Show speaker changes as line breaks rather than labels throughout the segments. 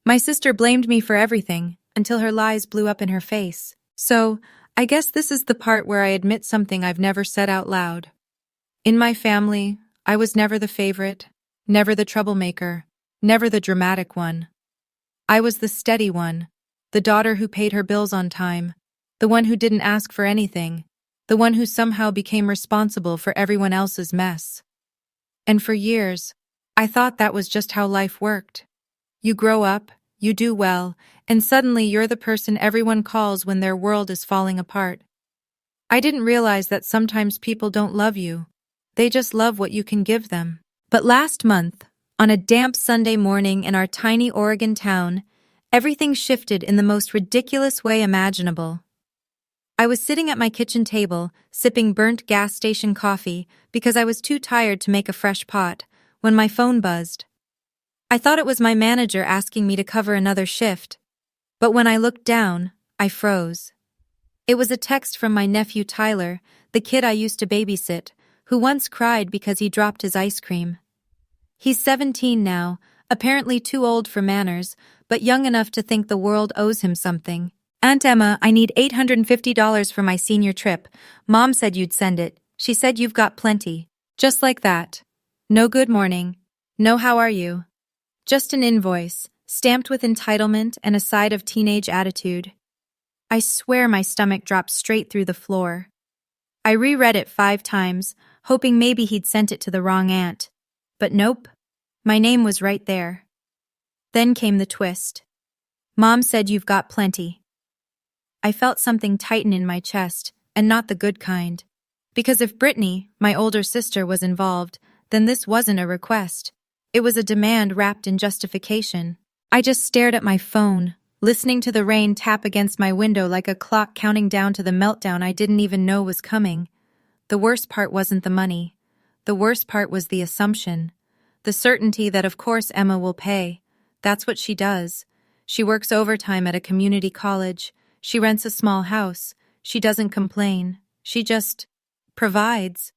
My sister blamed me for everything, until her lies blew up in her face. So, I guess this is the part where I admit something I've never said out loud. In my family, I was never the favorite, never the troublemaker, never the dramatic one. I was the steady one, the daughter who paid her bills on time, the one who didn't ask for anything, the one who somehow became responsible for everyone else's mess. And for years, I thought that was just how life worked. You grow up, you do well, and suddenly you're the person everyone calls when their world is falling apart. I didn't realize that sometimes people don't love you. They just love what you can give them. But last month, on a damp Sunday morning in our tiny Oregon town, everything shifted in the most ridiculous way imaginable. I was sitting at my kitchen table, sipping burnt gas station coffee because I was too tired to make a fresh pot, when my phone buzzed. I thought it was my manager asking me to cover another shift, but when I looked down, I froze. It was a text from my nephew Tyler, the kid I used to babysit, who once cried because he dropped his ice cream. He's 17 now, apparently too old for manners, but young enough to think the world owes him something. Aunt Emma, I need $850 for my senior trip. Mom said you'd send it. She said you've got plenty. Just like that. No good morning. No how are you. Just an invoice, stamped with entitlement and a side of teenage attitude. I swear my stomach dropped straight through the floor. I reread it 5 times, hoping maybe he'd sent it to the wrong aunt. But nope. My name was right there. Then came the twist. Mom said you've got plenty. I felt something tighten in my chest, and not the good kind. Because if Brittany, my older sister, was involved, then this wasn't a request. It was a demand wrapped in justification. I just stared at my phone, listening to the rain tap against my window like a clock counting down to the meltdown I didn't even know was coming. The worst part wasn't the money. The worst part was the assumption. The certainty that of course Emma will pay. That's what she does. She works overtime at a community college. She rents a small house. She doesn't complain. She just provides.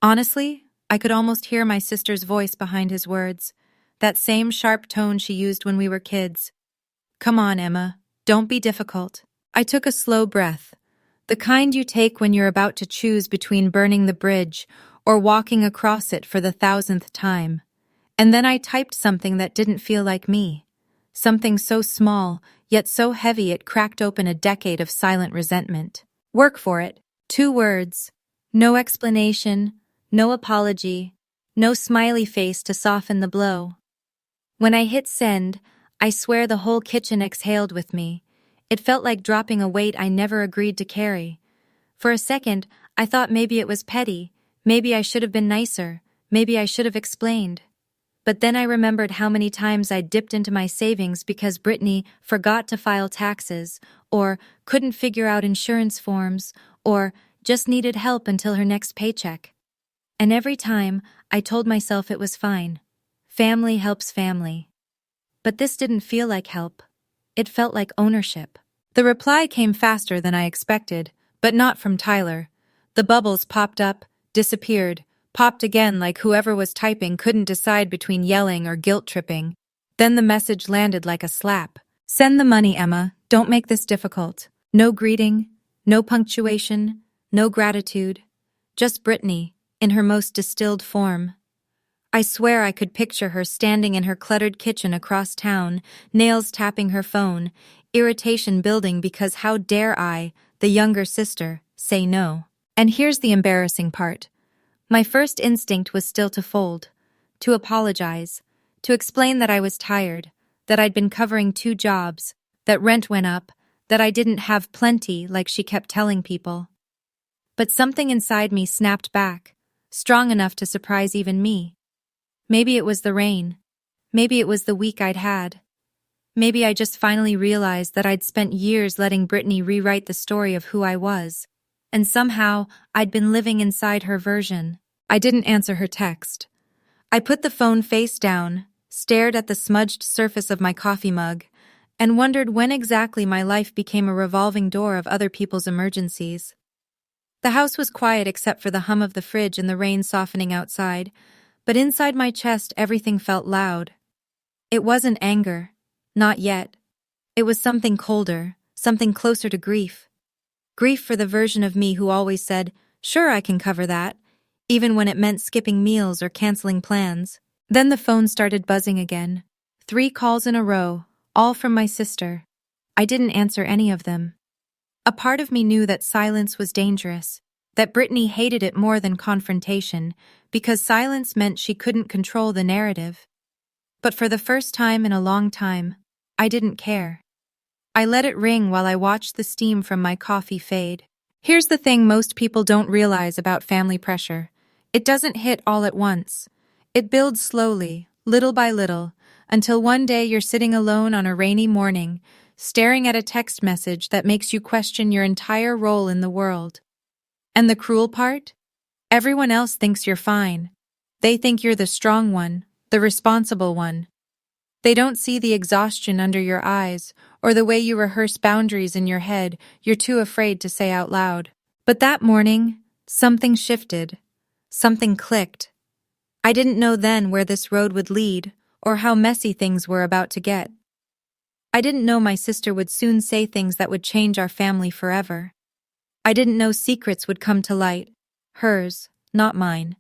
Honestly, I could almost hear my sister's voice behind his words. That same sharp tone she used when we were kids. Come on, Emma. Don't be difficult. I took a slow breath. The kind you take when you're about to choose between burning the bridge or walking across it for the 1000th time. And then I typed something that didn't feel like me. Something so small, yet so heavy it cracked open a decade of silent resentment. Work for it. 2 words. No explanation, no apology, no smiley face to soften the blow. When I hit send, I swear the whole kitchen exhaled with me. It felt like dropping a weight I never agreed to carry. For a second, I thought maybe it was petty, maybe I should have been nicer, maybe I should have explained. But then I remembered how many times I'd dipped into my savings because Brittany forgot to file taxes, or couldn't figure out insurance forms, or just needed help until her next paycheck. And every time, I told myself it was fine. Family helps family. But this didn't feel like help. It felt like ownership. The reply came faster than I expected, but not from Tyler. The bubbles popped up, disappeared, popped again like whoever was typing couldn't decide between yelling or guilt-tripping. Then the message landed like a slap. Send the money, Emma. Don't make this difficult. No greeting, no punctuation, no gratitude. Just Brittany, in her most distilled form. I swear I could picture her standing in her cluttered kitchen across town, nails tapping her phone, irritation building because how dare I, the younger sister, say no. And here's the embarrassing part. My first instinct was still to fold, to apologize, to explain that I was tired, that I'd been covering 2 jobs, that rent went up, that I didn't have plenty like she kept telling people. But something inside me snapped back, strong enough to surprise even me. Maybe it was the rain. Maybe it was the week I'd had. Maybe I just finally realized that I'd spent years letting Brittany rewrite the story of who I was, and somehow I'd been living inside her version. I didn't answer her text. I put the phone face down, stared at the smudged surface of my coffee mug, and wondered when exactly my life became a revolving door of other people's emergencies. The house was quiet except for the hum of the fridge and the rain softening outside, but inside my chest everything felt loud. It wasn't anger. Not yet. It was something colder, something closer to grief. Grief for the version of me who always said, "Sure, I can cover that," even when it meant skipping meals or canceling plans. Then the phone started buzzing again. 3 calls in a row, all from my sister. I didn't answer any of them. A part of me knew that silence was dangerous, that Brittany hated it more than confrontation, because silence meant she couldn't control the narrative. But for the first time in a long time, I didn't care. I let it ring while I watched the steam from my coffee fade. Here's the thing most people don't realize about family pressure. It doesn't hit all at once. It builds slowly, little by little, until one day you're sitting alone on a rainy morning, staring at a text message that makes you question your entire role in the world. And the cruel part? Everyone else thinks you're fine. They think you're the strong one, the responsible one. They don't see the exhaustion under your eyes, or the way you rehearse boundaries in your head you're too afraid to say out loud. But that morning, something shifted. Something clicked. I didn't know then where this road would lead, or how messy things were about to get. I didn't know my sister would soon say things that would change our family forever. I didn't know secrets would come to light. Hers, not mine.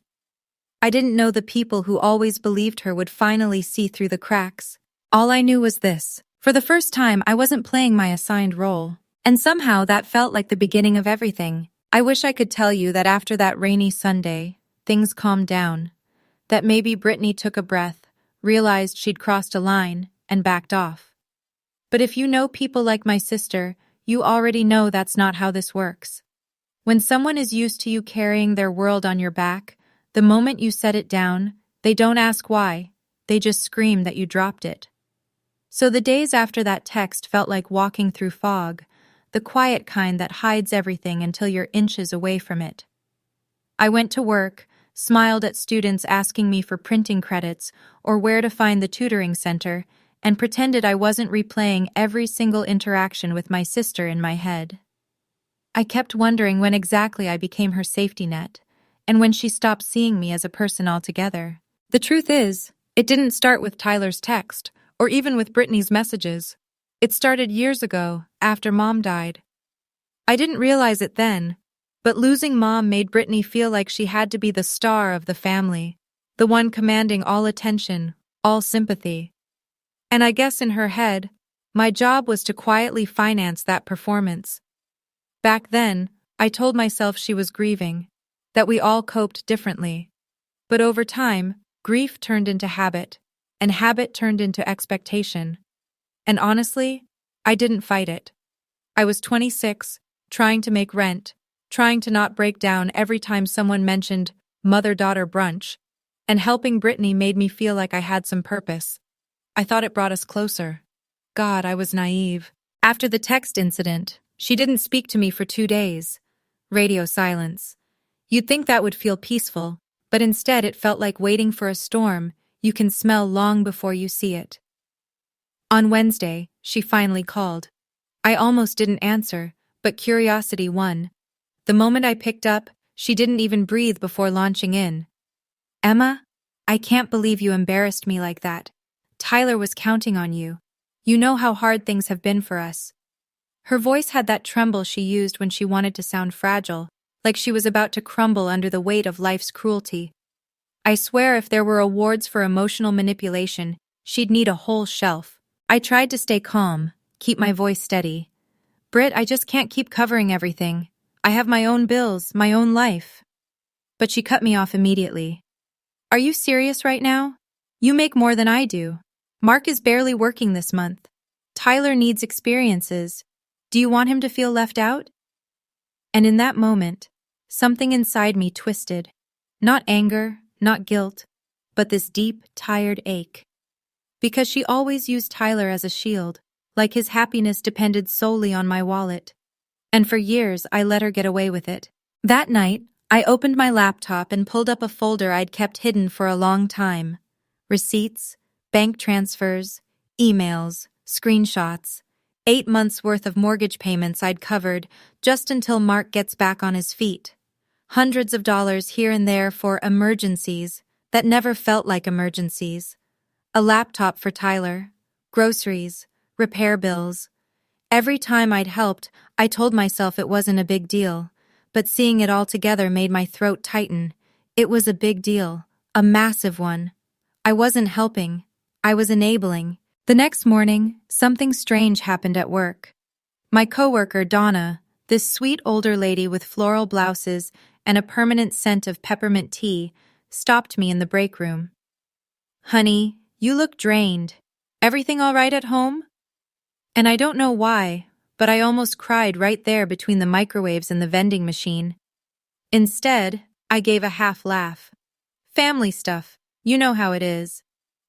I didn't know the people who always believed her would finally see through the cracks. All I knew was this. For the first time, I wasn't playing my assigned role. And somehow that felt like the beginning of everything. I wish I could tell you that after that rainy Sunday, things calmed down. That maybe Brittany took a breath, realized she'd crossed a line, and backed off. But if you know people like my sister, you already know that's not how this works. When someone is used to you carrying their world on your back, the moment you set it down, they don't ask why, they just scream that you dropped it. So the days after that text felt like walking through fog, the quiet kind that hides everything until you're inches away from it. I went to work, smiled at students asking me for printing credits or where to find the tutoring center, and pretended I wasn't replaying every single interaction with my sister in my head. I kept wondering when exactly I became her safety net, and when she stopped seeing me as a person altogether. The truth is, it didn't start with Tyler's text, or even with Brittany's messages. It started years ago, after Mom died. I didn't realize it then, but losing Mom made Brittany feel like she had to be the star of the family, the one commanding all attention, all sympathy. And I guess in her head, my job was to quietly finance that performance. Back then, I told myself she was grieving, that we all coped differently. But over time, grief turned into habit, and habit turned into expectation. And honestly, I didn't fight it. I was 26, trying to make rent, trying to not break down every time someone mentioned mother-daughter brunch, and helping Brittany made me feel like I had some purpose. I thought it brought us closer. God, I was naive. After the text incident, she didn't speak to me for 2 days. Radio silence. You'd think that would feel peaceful, but instead it felt like waiting for a storm you can smell long before you see it. On Wednesday, she finally called. I almost didn't answer, but curiosity won. The moment I picked up, she didn't even breathe before launching in. "Emma, I can't believe you embarrassed me like that. Tyler was counting on you. You know how hard things have been for us." Her voice had that tremble she used when she wanted to sound fragile, like she was about to crumble under the weight of life's cruelty. I swear if there were awards for emotional manipulation, she'd need a whole shelf. I tried to stay calm, keep my voice steady. "Britt, I just can't keep covering everything. I have my own bills, my own life." But she cut me off immediately. "Are you serious right now? You make more than I do. Mark is barely working this month. Tyler needs experiences. Do you want him to feel left out?" And in that moment, something inside me twisted. Not anger, not guilt, but this deep, tired ache. Because she always used Tyler as a shield, like his happiness depended solely on my wallet. And for years, I let her get away with it. That night, I opened my laptop and pulled up a folder I'd kept hidden for a long time. Receipts, bank transfers, emails, screenshots. 8 months' worth of mortgage payments I'd covered just until Mark gets back on his feet. Hundreds of dollars here and there for emergencies that never felt like emergencies. A laptop for Tyler, groceries, repair bills. Every time I'd helped, I told myself it wasn't a big deal, but seeing it all together made my throat tighten. It was a big deal, a massive one. I wasn't helping, I was enabling. The next morning, something strange happened at work. My coworker, Donna, this sweet older lady with floral blouses and a permanent scent of peppermint tea, stopped me in the break room. "Honey, you look drained. Everything all right at home?" And I don't know why, but I almost cried right there between the microwaves and the vending machine. Instead, I gave a half laugh. "Family stuff, you know how it is."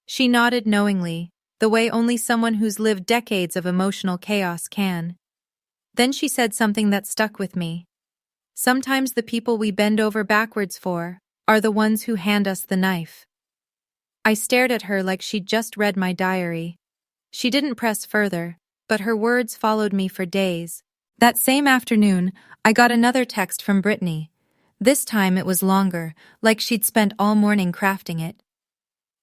She nodded knowingly, the way only someone who's lived decades of emotional chaos can. Then she said something that stuck with me. "Sometimes the people we bend over backwards for are the ones who hand us the knife." I stared at her like she'd just read my diary. She didn't press further, but her words followed me for days. That same afternoon, I got another text from Brittany. This time it was longer, like she'd spent all morning crafting it.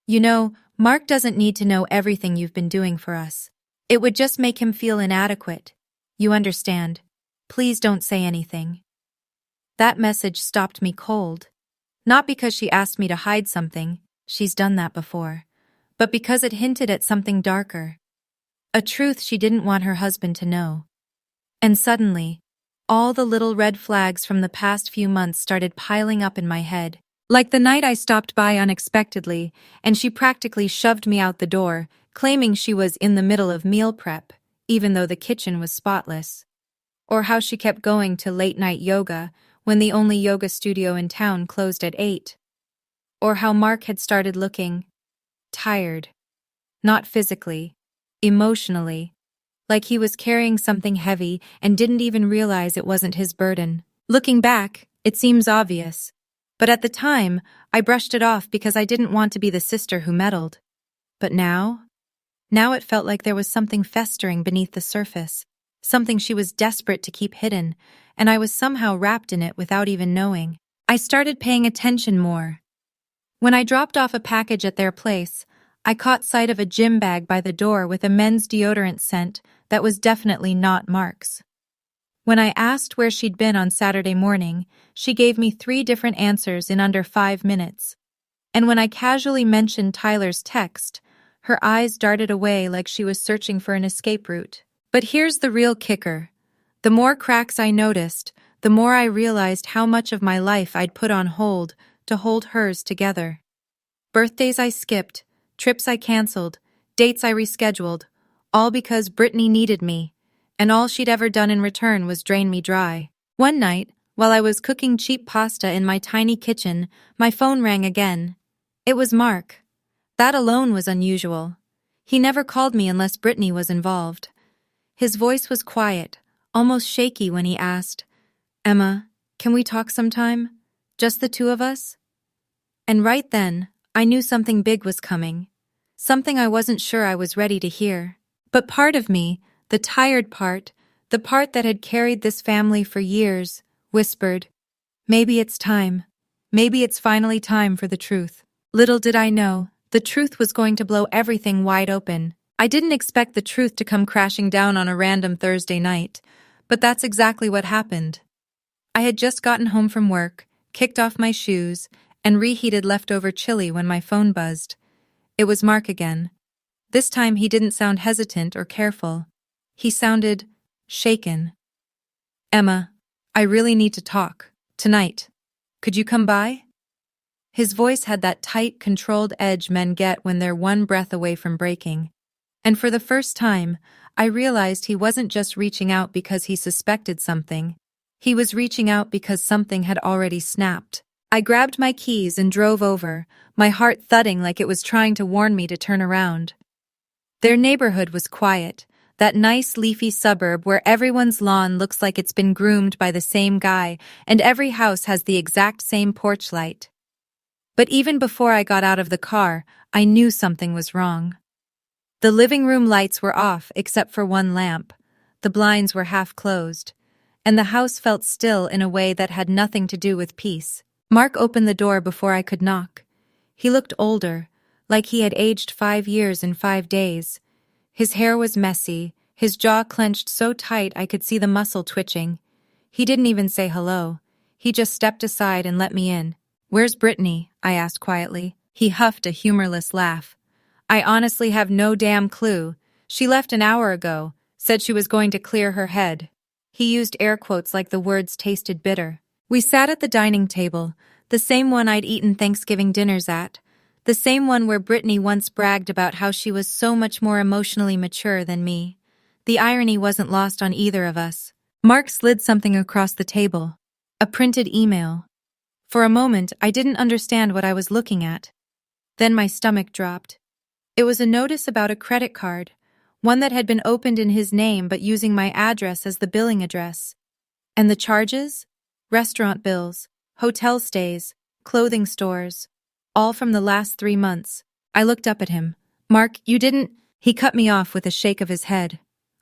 "You know, Mark doesn't need to know everything you've been doing for us. It would just make him feel inadequate. You understand. Please don't say anything." That message stopped me cold. Not because she asked me to hide something, she's done that before, but because it hinted at something darker. A truth she didn't want her husband to know. And suddenly, all the little red flags from the past few months started piling up in my head. Like the night I stopped by unexpectedly, and she practically shoved me out the door, claiming she was in the middle of meal prep, even though the kitchen was spotless. Or how she kept going to late-night yoga when the only yoga studio in town closed at 8. Or how Mark had started looking tired. Not physically, emotionally. Like he was carrying something heavy and didn't even realize it wasn't his burden. Looking back, it seems obvious. But at the time, I brushed it off because I didn't want to be the sister who meddled. But now it felt like there was something festering beneath the surface, something she was desperate to keep hidden, and I was somehow wrapped in it without even knowing. I started paying attention more. When I dropped off a package at their place, I caught sight of a gym bag by the door with a men's deodorant scent that was definitely not Mark's. When I asked where she'd been on Saturday morning, she gave me 3 different answers in under 5 minutes. And when I casually mentioned Tyler's text, her eyes darted away like she was searching for an escape route. But here's the real kicker. The more cracks I noticed, the more I realized how much of my life I'd put on hold to hold hers together. Birthdays I skipped, trips I canceled, dates I rescheduled, all because Brittany needed me, and all she'd ever done in return was drain me dry. One night, while I was cooking cheap pasta in my tiny kitchen, my phone rang again. It was Mark. That alone was unusual. He never called me unless Brittany was involved. His voice was quiet, almost shaky when he asked, "Emma, can we talk sometime? Just the 2 of us?" And right then, I knew something big was coming. Something I wasn't sure I was ready to hear. But part of me, the tired part, the part that had carried this family for years, whispered, "Maybe it's time. Maybe it's finally time for the truth." Little did I know, the truth was going to blow everything wide open. I didn't expect the truth to come crashing down on a random Thursday night, but that's exactly what happened. I had just gotten home from work, kicked off my shoes, and reheated leftover chili when my phone buzzed. It was Mark again. This time he didn't sound hesitant or careful. He sounded shaken. "Emma, I really need to talk. Tonight. Could you come by?" His voice had that tight, controlled edge men get when they're one breath away from breaking. And for the first time, I realized he wasn't just reaching out because he suspected something. He was reaching out because something had already snapped. I grabbed my keys and drove over, my heart thudding like it was trying to warn me to turn around. Their neighborhood was quiet, that nice leafy suburb where everyone's lawn looks like it's been groomed by the same guy and every house has the exact same porch light. But even before I got out of the car, I knew something was wrong. The living room lights were off except for one lamp, the blinds were half closed, and the house felt still in a way that had nothing to do with peace. Mark opened the door before I could knock. He looked older, like he had aged 5 years in 5 days. His hair was messy, his jaw clenched so tight I could see the muscle twitching. He didn't even say hello. He just stepped aside and let me in. "Where's Brittany?" I asked quietly. He huffed a humorless laugh. "I honestly have no damn clue. She left an hour ago, said she was going to clear her head." He used air quotes like the words tasted bitter. We sat at the dining table, the same one I'd eaten Thanksgiving dinners at, the same one where Brittany once bragged about how she was so much more emotionally mature than me. The irony wasn't lost on either of us. Mark slid something across the table. A printed email. For a moment, I didn't understand what I was looking at. Then my stomach dropped. It was a notice about a credit card, one that had been opened in his name but using my address as the billing address. And the charges? Restaurant bills, hotel stays, clothing stores, all from the last 3 months. I looked up at him. "Mark, you didn't—" He cut me off with a shake of his head.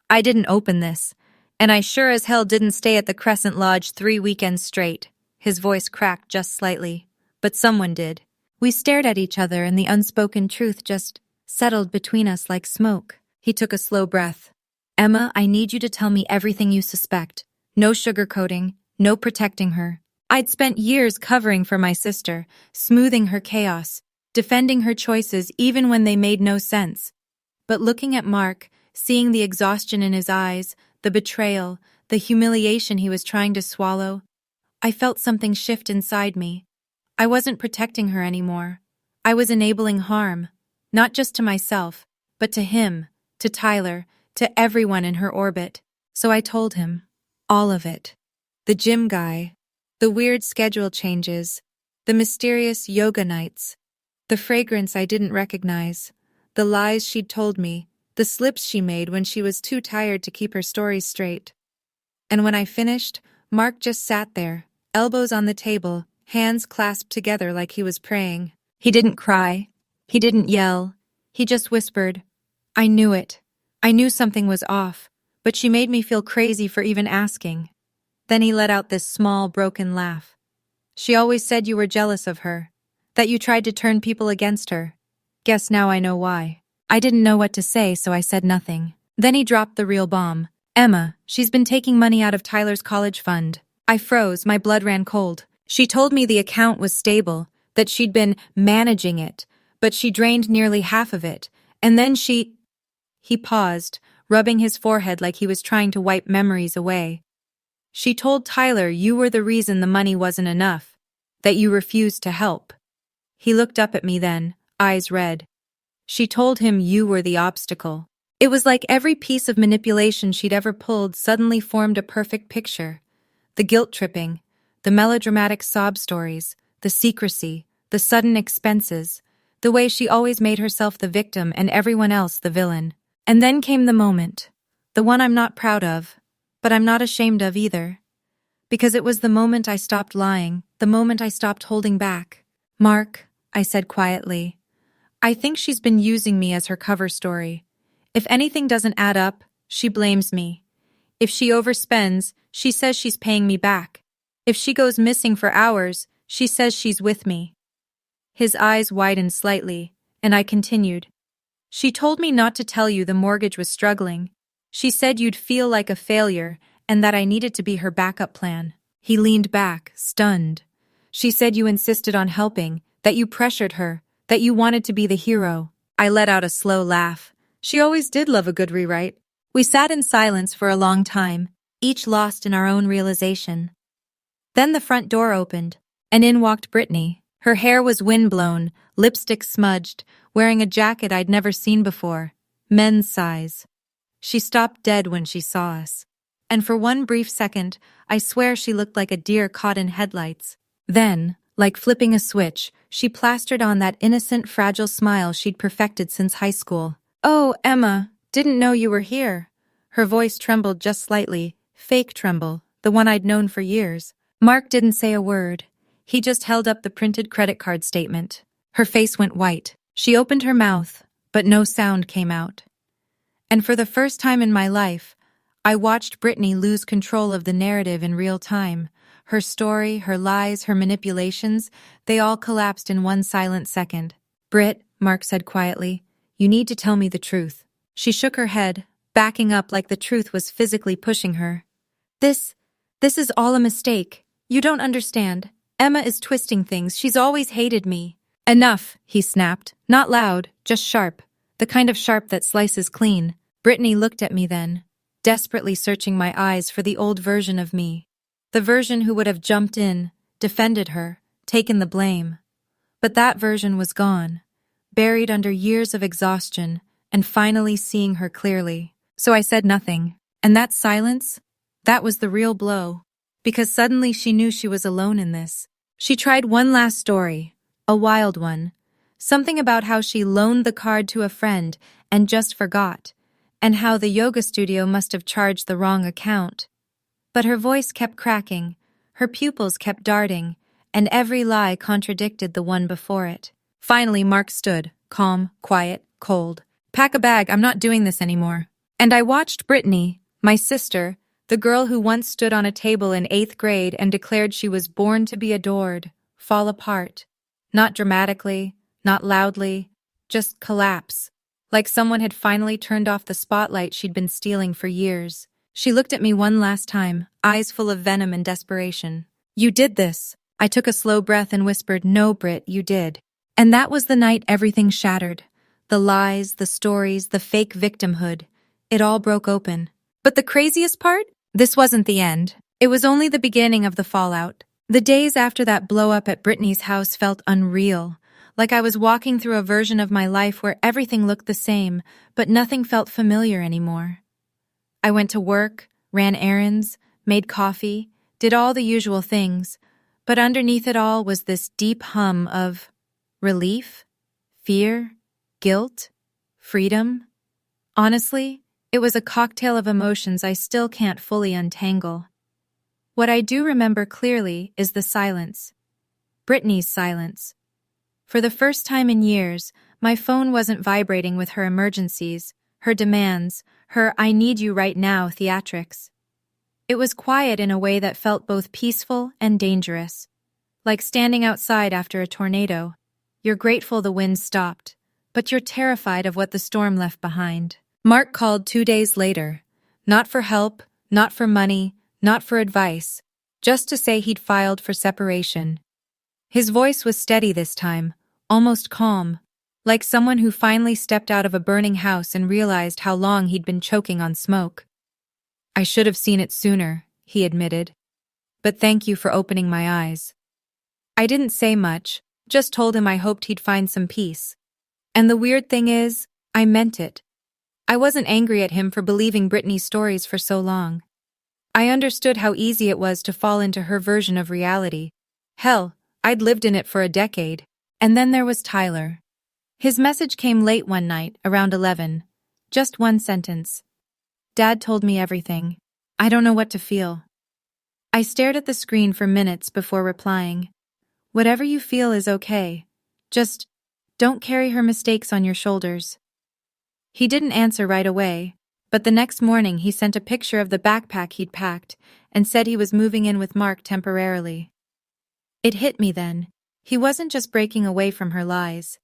"I didn't open this. And I sure as hell didn't stay at the Crescent Lodge 3 weekends straight." His voice cracked just slightly. "But someone did." We stared at each other and the unspoken truth just settled between us like smoke. He took a slow breath. "Emma, I need you to tell me everything you suspect. No sugarcoating, no protecting her." I'd spent years covering for my sister, smoothing her chaos, defending her choices even when they made no sense. But looking at Mark, seeing the exhaustion in his eyes, the betrayal, the humiliation he was trying to swallow, I felt something shift inside me. I wasn't protecting her anymore. I was enabling harm, not just to myself, but to him, to Tyler, to everyone in her orbit. So I told him. All of it. The gym guy, the weird schedule changes, the mysterious yoga nights, the fragrance I didn't recognize, the lies she'd told me, the slips she made when she was too tired to keep her stories straight. And when I finished, Mark just sat there, elbows on the table, hands clasped together like he was praying. He didn't cry. He didn't yell. He just whispered, "I knew it. I knew something was off, but she made me feel crazy for even asking." Then he let out this small, broken laugh. "She always said you were jealous of her, that you tried to turn people against her. Guess now I know why." I didn't know what to say, so I said nothing. Then he dropped the real bomb. "Emma, she's been taking money out of Tyler's college fund." I froze, my blood ran cold. She told me the account was stable, that she'd been managing it, but she drained nearly half of it, and then she— He paused, rubbing his forehead like he was trying to wipe memories away. "She told Tyler you were the reason the money wasn't enough, that you refused to help." He looked up at me then, eyes red. "She told him you were the obstacle." It was like every piece of manipulation she'd ever pulled suddenly formed a perfect picture. The guilt-tripping, the melodramatic sob stories, the secrecy, the sudden expenses, the way she always made herself the victim and everyone else the villain. And then came the moment, the one I'm not proud of, but I'm not ashamed of either. Because it was the moment I stopped lying, the moment I stopped holding back. "Mark," I said quietly, "I think she's been using me as her cover story. If anything doesn't add up, she blames me. If she overspends, she says she's paying me back. If she goes missing for hours, she says she's with me." His eyes widened slightly, and I continued. "She told me not to tell you the mortgage was struggling. She said you'd feel like a failure and that I needed to be her backup plan." He leaned back, stunned. "She said you insisted on helping, that you pressured her, that you wanted to be the hero." I let out a slow laugh. She always did love a good rewrite. We sat in silence for a long time, each lost in our own realization. Then the front door opened, and in walked Brittany. Her hair was windblown, lipstick smudged, wearing a jacket I'd never seen before, men's size. She stopped dead when she saw us. And for one brief second, I swear she looked like a deer caught in headlights. Then, like flipping a switch, she plastered on that innocent, fragile smile she'd perfected since high school. "Oh, Emma, didn't know you were here." Her voice trembled just slightly, fake tremble, the one I'd known for years. Mark didn't say a word. He just held up the printed credit card statement. Her face went white. She opened her mouth, but no sound came out. And for the first time in my life, I watched Brittany lose control of the narrative in real time. Her story, her lies, her manipulations, they all collapsed in one silent second. "Britt," Mark said quietly, "you need to tell me the truth." She shook her head, backing up like the truth was physically pushing her. This is all a mistake. You don't understand. Emma is twisting things. She's always hated me. Enough, he snapped. Not loud, just sharp. The kind of sharp that slices clean. Brittany looked at me then, desperately searching my eyes for the old version of me. The version who would have jumped in, defended her, taken the blame. But that version was gone, buried under years of exhaustion, and finally seeing her clearly. So I said nothing. And that silence? That was the real blow. Because suddenly she knew she was alone in this. She tried one last story, a wild one. Something about how she loaned the card to a friend and just forgot, and how the yoga studio must have charged the wrong account. But her voice kept cracking, her pupils kept darting, and every lie contradicted the one before it. Finally, Mark stood, calm, quiet, cold. Pack a bag, I'm not doing this anymore. And I watched Brittany, my sister, the girl who once stood on a table in 8th grade and declared she was born to be adored, fall apart. Not dramatically, not loudly, just collapse. Like someone had finally turned off the spotlight she'd been stealing for years. She looked at me one last time, eyes full of venom and desperation. You did this. I took a slow breath and whispered, no, Britt, you did. And that was the night everything shattered. The lies, the stories, the fake victimhood. It all broke open. But the craziest part? This wasn't the end. It was only the beginning of the fallout. The days after that blow-up at Brittany's house felt unreal. Like I was walking through a version of my life where everything looked the same, but nothing felt familiar anymore. I went to work, ran errands, made coffee, did all the usual things, but underneath it all was this deep hum of relief, fear, guilt, freedom. Honestly, it was a cocktail of emotions I still can't fully untangle. What I do remember clearly is the silence. Brittany's silence. For the first time in years, my phone wasn't vibrating with her emergencies, her demands, her I need you right now theatrics. It was quiet in a way that felt both peaceful and dangerous. Like standing outside after a tornado. You're grateful the wind stopped, but you're terrified of what the storm left behind. Mark called 2 days later. Not for help, not for money, not for advice, just to say he'd filed for separation. His voice was steady this time, almost calm, like someone who finally stepped out of a burning house and realized how long he'd been choking on smoke. I should have seen it sooner, he admitted. But thank you for opening my eyes. I didn't say much, just told him I hoped he'd find some peace. And the weird thing is, I meant it. I wasn't angry at him for believing Brittany's stories for so long. I understood how easy it was to fall into her version of reality. Hell, I'd lived in it for a decade. And then there was Tyler. His message came late one night, around 11. Just one sentence. Dad told me everything. I don't know what to feel. I stared at the screen for minutes before replying. Whatever you feel is okay. Just don't carry her mistakes on your shoulders. He didn't answer right away, but the next morning he sent a picture of the backpack he'd packed and said he was moving in with Mark temporarily. It hit me then. He wasn't just breaking away from her lies.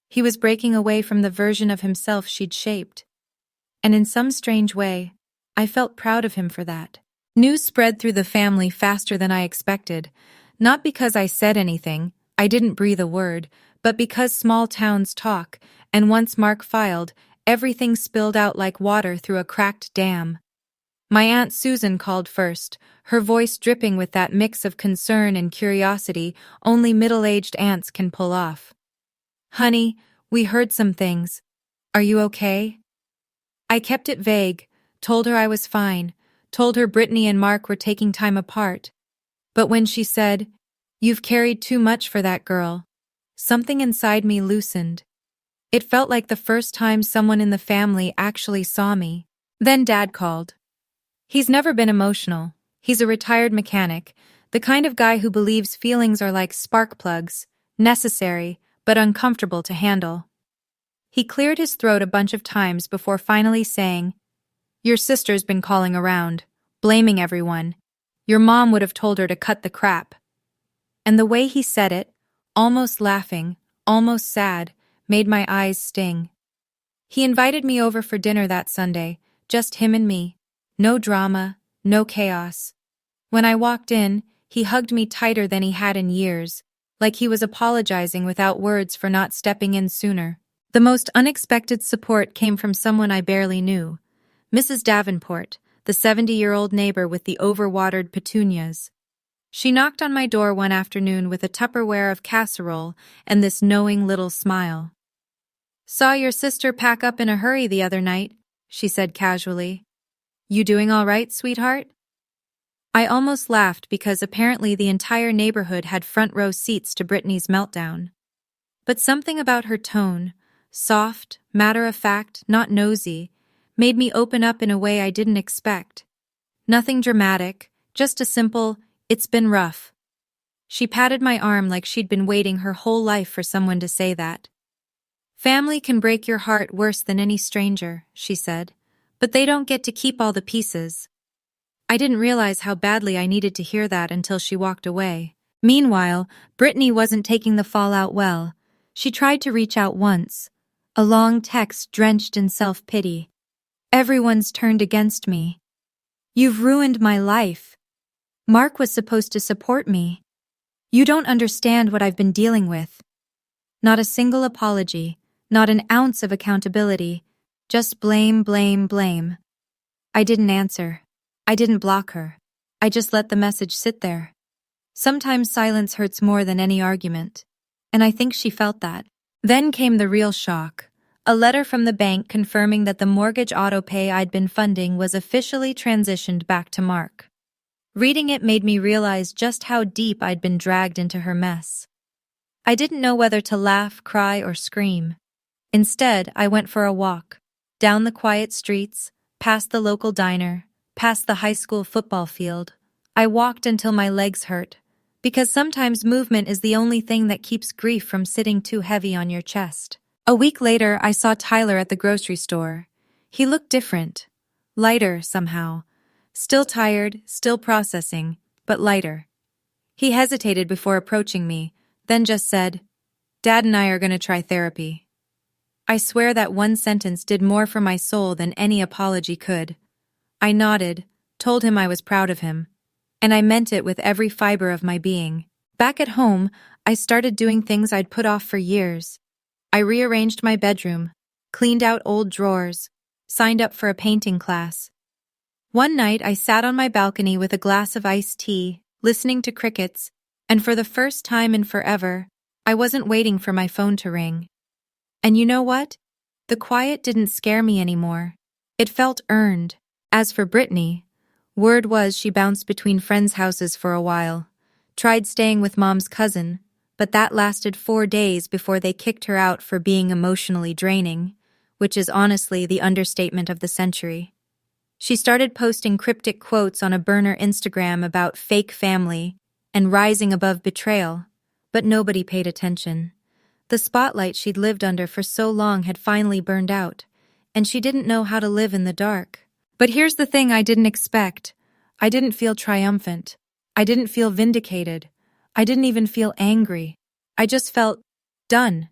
He was breaking away from the version of himself she'd shaped. And in some strange way, I felt proud of him for that. News spread through the family faster than I expected, not because I said anything, I didn't breathe a word, but because small towns talk, and once Mark filed, everything spilled out like water through a cracked dam. My Aunt Susan called first, her voice dripping with that mix of concern and curiosity only middle-aged aunts can pull off. Honey, we heard some things. Are you okay? I kept it vague, told her I was fine, told her Brittany and Mark were taking time apart. But when she said, "You've carried too much for that girl," something inside me loosened. It felt like the first time someone in the family actually saw me. Then Dad called. He's never been emotional. He's a retired mechanic, the kind of guy who believes feelings are like spark plugs, necessary, but uncomfortable to handle. He cleared his throat a bunch of times before finally saying, "Your sister's been calling around, blaming everyone. Your mom would have told her to cut the crap." And the way he said it, almost laughing, almost sad, made my eyes sting. He invited me over for dinner that Sunday, just him and me. No drama, no chaos. When I walked in, he hugged me tighter than he had in years, like he was apologizing without words for not stepping in sooner. The most unexpected support came from someone I barely knew. Mrs. Davenport, the 70-year-old neighbor with the overwatered petunias. She knocked on my door one afternoon with a Tupperware of casserole and this knowing little smile. "Saw your sister pack up in a hurry the other night," she said casually. "You doing all right, sweetheart?" I almost laughed because apparently the entire neighborhood had front-row seats to Brittany's meltdown. But something about her tone, soft, matter-of-fact, not nosy, made me open up in a way I didn't expect. Nothing dramatic, just a simple, "It's been rough." She patted my arm like she'd been waiting her whole life for someone to say that. "Family can break your heart worse than any stranger," she said, "but they don't get to keep all the pieces." I didn't realize how badly I needed to hear that until she walked away. Meanwhile, Brittany wasn't taking the fallout well. She tried to reach out once, a long text drenched in self-pity. "Everyone's turned against me. You've ruined my life. Mark was supposed to support me. You don't understand what I've been dealing with." Not a single apology, not an ounce of accountability, just blame, blame, blame. I didn't answer. I didn't block her. I just let the message sit there. Sometimes silence hurts more than any argument, and I think she felt that. Then came the real shock. A letter from the bank confirming that the mortgage autopay I'd been funding was officially transitioned back to Mark. Reading it made me realize just how deep I'd been dragged into her mess. I didn't know whether to laugh, cry, or scream. Instead, I went for a walk, down the quiet streets, past the local diner, past the high school football field. I walked until my legs hurt, because sometimes movement is the only thing that keeps grief from sitting too heavy on your chest. A week later, I saw Tyler at the grocery store. He looked different. Lighter, somehow. Still tired, still processing, but lighter. He hesitated before approaching me, then just said, "Dad and I are going to try therapy." I swear that one sentence did more for my soul than any apology could. I nodded, told him I was proud of him, and I meant it with every fiber of my being. Back at home, I started doing things I'd put off for years. I rearranged my bedroom, cleaned out old drawers, signed up for a painting class. One night, I sat on my balcony with a glass of iced tea, listening to crickets, and for the first time in forever, I wasn't waiting for my phone to ring. And you know what? The quiet didn't scare me anymore. It felt earned. As for Brittany, word was she bounced between friends' houses for a while, tried staying with Mom's cousin, but that lasted 4 days before they kicked her out for being emotionally draining, which is honestly the understatement of the century. She started posting cryptic quotes on a burner Instagram about fake family and rising above betrayal, but nobody paid attention. The spotlight she'd lived under for so long had finally burned out, and she didn't know how to live in the dark. But here's the thing I didn't expect. I didn't feel triumphant. I didn't feel vindicated. I didn't even feel angry. I just felt done.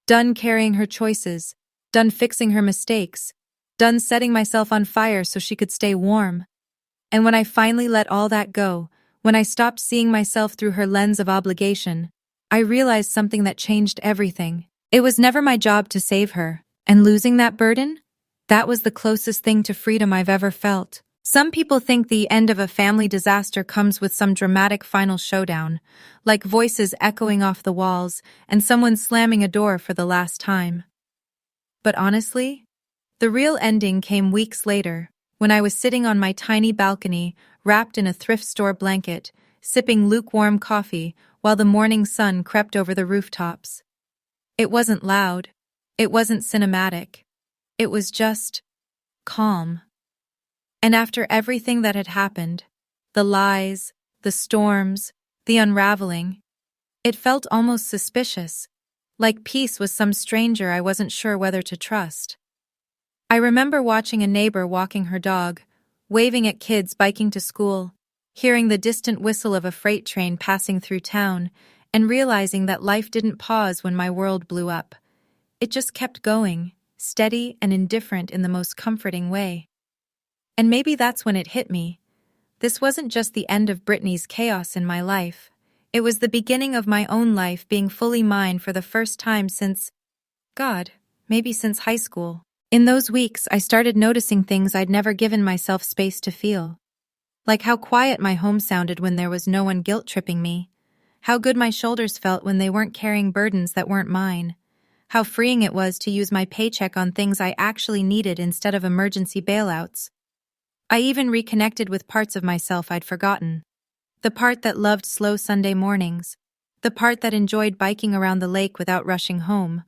Done carrying her choices. Done fixing her mistakes. Done setting myself on fire so she could stay warm. And when I finally let all that go, when I stopped seeing myself through her lens of obligation, I realized something that changed everything. It was never my job to save her, and losing that burden? That was the closest thing to freedom I've ever felt. Some people think the end of a family disaster comes with some dramatic final showdown, like voices echoing off the walls and someone slamming a door for the last time. But honestly, the real ending came weeks later, when I was sitting on my tiny balcony, wrapped in a thrift store blanket, sipping lukewarm coffee while the morning sun crept over the rooftops. It wasn't loud. It wasn't cinematic. It was just calm. And after everything that had happened, the lies, the storms, the unraveling, it felt almost suspicious, like peace was some stranger I wasn't sure whether to trust. I remember watching a neighbor walking her dog, waving at kids biking to school, hearing the distant whistle of a freight train passing through town, and realizing that life didn't pause when my world blew up. It just kept going, steady and indifferent in the most comforting way. And maybe that's when it hit me. This wasn't just the end of Brittany's chaos in my life. It was the beginning of my own life being fully mine for the first time since, God, maybe since high school. In those weeks, I started noticing things I'd never given myself space to feel. Like how quiet my home sounded when there was no one guilt-tripping me. How good my shoulders felt when they weren't carrying burdens that weren't mine. How freeing it was to use my paycheck on things I actually needed instead of emergency bailouts. I even reconnected with parts of myself I'd forgotten. The part that loved slow Sunday mornings. The part that enjoyed biking around the lake without rushing home.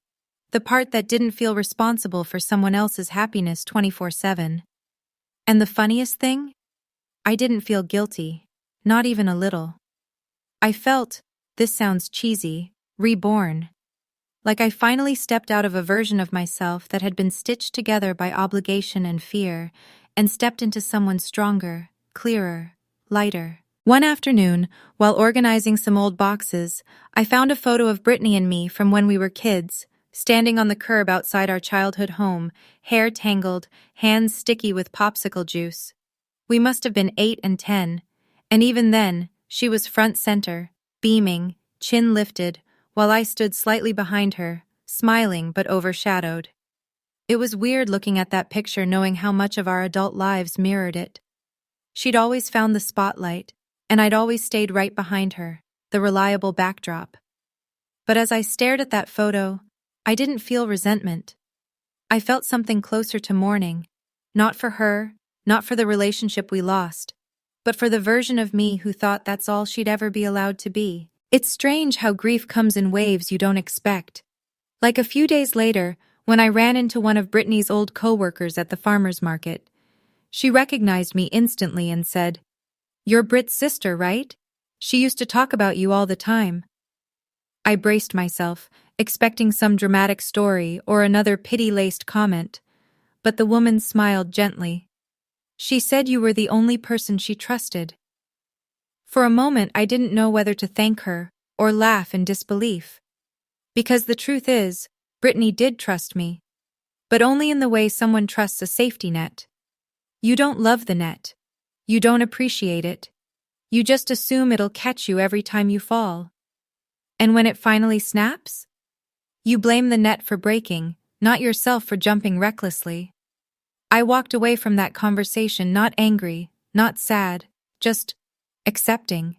The part that didn't feel responsible for someone else's happiness 24/7. And the funniest thing? I didn't feel guilty. Not even a little. I felt, this sounds cheesy, reborn. Like I finally stepped out of a version of myself that had been stitched together by obligation and fear, and stepped into someone stronger, clearer, lighter. One afternoon, while organizing some old boxes, I found a photo of Brittany and me from when we were kids, standing on the curb outside our childhood home, hair tangled, hands sticky with popsicle juice. We must have been 8 and 10, and even then, she was front center, beaming, chin lifted, while I stood slightly behind her, smiling but overshadowed. It was weird looking at that picture knowing how much of our adult lives mirrored it. She'd always found the spotlight, and I'd always stayed right behind her, the reliable backdrop. But as I stared at that photo, I didn't feel resentment. I felt something closer to mourning, not for her, not for the relationship we lost, but for the version of me who thought that's all she'd ever be allowed to be. It's strange how grief comes in waves you don't expect. Like a few days later, when I ran into one of Brittany's old co-workers at the farmer's market, she recognized me instantly and said, "You're Britt's sister, right? She used to talk about you all the time." I braced myself, expecting some dramatic story or another pity-laced comment, but the woman smiled gently. She said you were the only person she trusted. For a moment, I didn't know whether to thank her or laugh in disbelief. Because the truth is, Brittany did trust me, but only in the way someone trusts a safety net. You don't love the net. You don't appreciate it. You just assume it'll catch you every time you fall. And when it finally snaps, you blame the net for breaking, not yourself for jumping recklessly. I walked away from that conversation not angry, not sad, just accepting.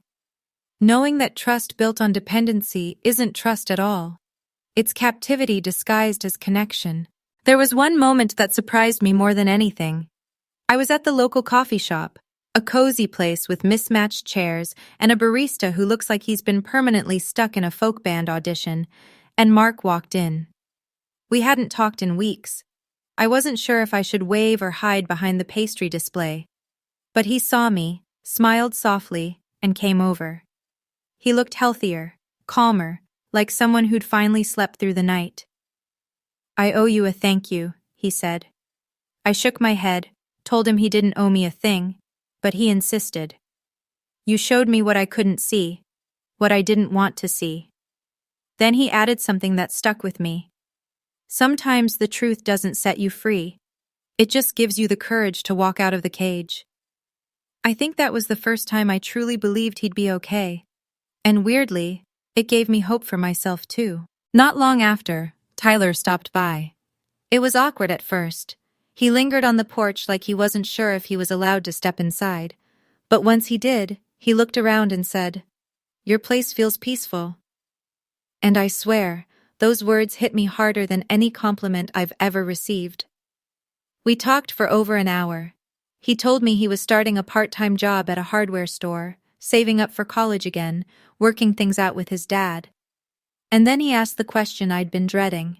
Knowing that trust built on dependency isn't trust at all. It's captivity disguised as connection. There was one moment that surprised me more than anything. I was at the local coffee shop, a cozy place with mismatched chairs and a barista who looks like he's been permanently stuck in a folk band audition, and Mark walked in. We hadn't talked in weeks. I wasn't sure if I should wave or hide behind the pastry display. But he saw me, smiled softly, and came over. He looked healthier, calmer, like someone who'd finally slept through the night. "I owe you a thank you," he said. I shook my head, told him he didn't owe me a thing, but he insisted. "You showed me what I couldn't see, what I didn't want to see." Then he added something that stuck with me. "Sometimes the truth doesn't set you free. It just gives you the courage to walk out of the cage." I think that was the first time I truly believed he'd be okay. And weirdly, it gave me hope for myself too. Not long after, Tyler stopped by. It was awkward at first. He lingered on the porch like he wasn't sure if he was allowed to step inside. But once he did, he looked around and said, "Your place feels peaceful." And I swear, those words hit me harder than any compliment I've ever received. We talked for over an hour. He told me he was starting a part-time job at a hardware store, saving up for college again, working things out with his dad. And then he asked the question I'd been dreading.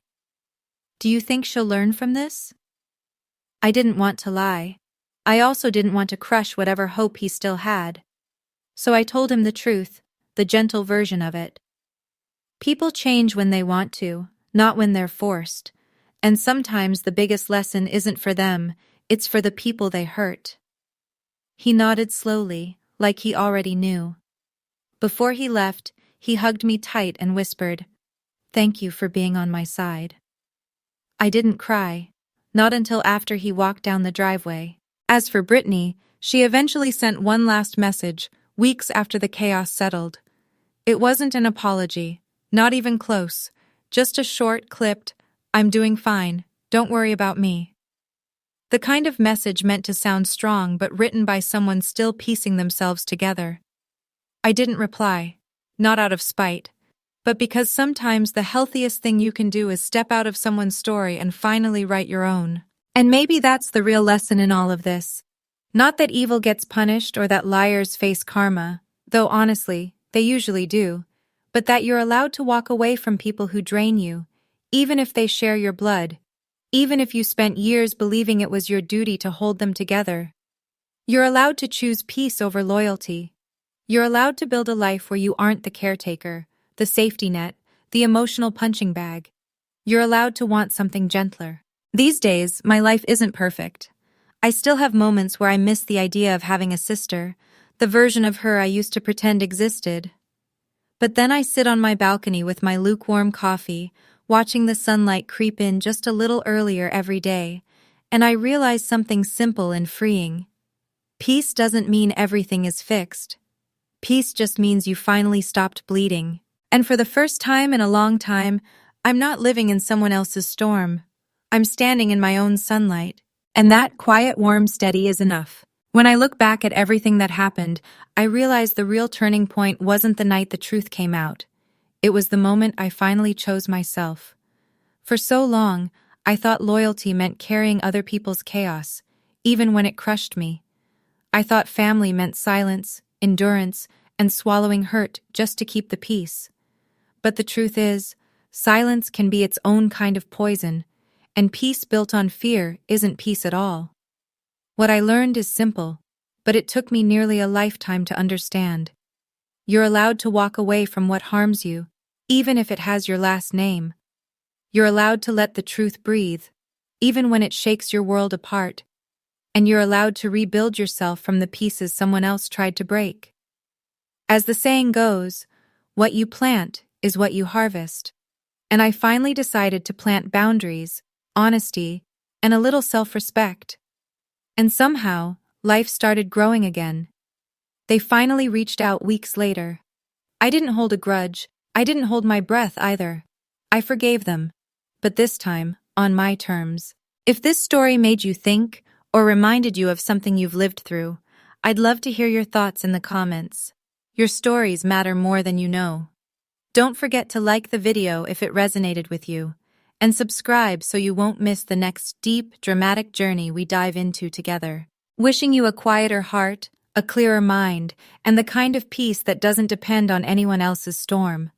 "Do you think she'll learn from this?" I didn't want to lie. I also didn't want to crush whatever hope he still had. So I told him the truth, the gentle version of it. People change when they want to, not when they're forced. And sometimes the biggest lesson isn't for them, it's for the people they hurt. He nodded slowly, like he already knew. Before he left, he hugged me tight and whispered, "Thank you for being on my side." I didn't cry. Not until after he walked down the driveway. As for Brittany, she eventually sent one last message, weeks after the chaos settled. It wasn't an apology, not even close, just a short, clipped, "I'm doing fine, don't worry about me." The kind of message meant to sound strong but written by someone still piecing themselves together. I didn't reply, not out of spite, but because sometimes the healthiest thing you can do is step out of someone's story and finally write your own. And maybe that's the real lesson in all of this. Not that evil gets punished or that liars face karma, though honestly, they usually do, but that you're allowed to walk away from people who drain you, even if they share your blood, even if you spent years believing it was your duty to hold them together. You're allowed to choose peace over loyalty. You're allowed to build a life where you aren't the caretaker, the safety net, the emotional punching bag. You're allowed to want something gentler. These days, my life isn't perfect. I still have moments where I miss the idea of having a sister, the version of her I used to pretend existed. But then I sit on my balcony with my lukewarm coffee, watching the sunlight creep in just a little earlier every day, and I realize something simple and freeing. Peace doesn't mean everything is fixed. Peace just means you finally stopped bleeding. And for the first time in a long time, I'm not living in someone else's storm. I'm standing in my own sunlight. And that quiet, warm, steady is enough. When I look back at everything that happened, I realize the real turning point wasn't the night the truth came out. It was the moment I finally chose myself. For so long, I thought loyalty meant carrying other people's chaos, even when it crushed me. I thought family meant silence, endurance, and swallowing hurt just to keep the peace. But the truth is, silence can be its own kind of poison, and peace built on fear isn't peace at all. What I learned is simple, but it took me nearly a lifetime to understand. You're allowed to walk away from what harms you, even if it has your last name. You're allowed to let the truth breathe, even when it shakes your world apart. And you're allowed to rebuild yourself from the pieces someone else tried to break. As the saying goes, what you plant is what you harvest. And I finally decided to plant boundaries, honesty, and a little self-respect. And somehow, life started growing again. They finally reached out weeks later. I didn't hold a grudge. I didn't hold my breath either. I forgave them. But this time, on my terms. If this story made you think, or reminded you of something you've lived through, I'd love to hear your thoughts in the comments. Your stories matter more than you know. Don't forget to like the video if it resonated with you, and subscribe so you won't miss the next deep, dramatic journey we dive into together. Wishing you a quieter heart, a clearer mind, and the kind of peace that doesn't depend on anyone else's storm.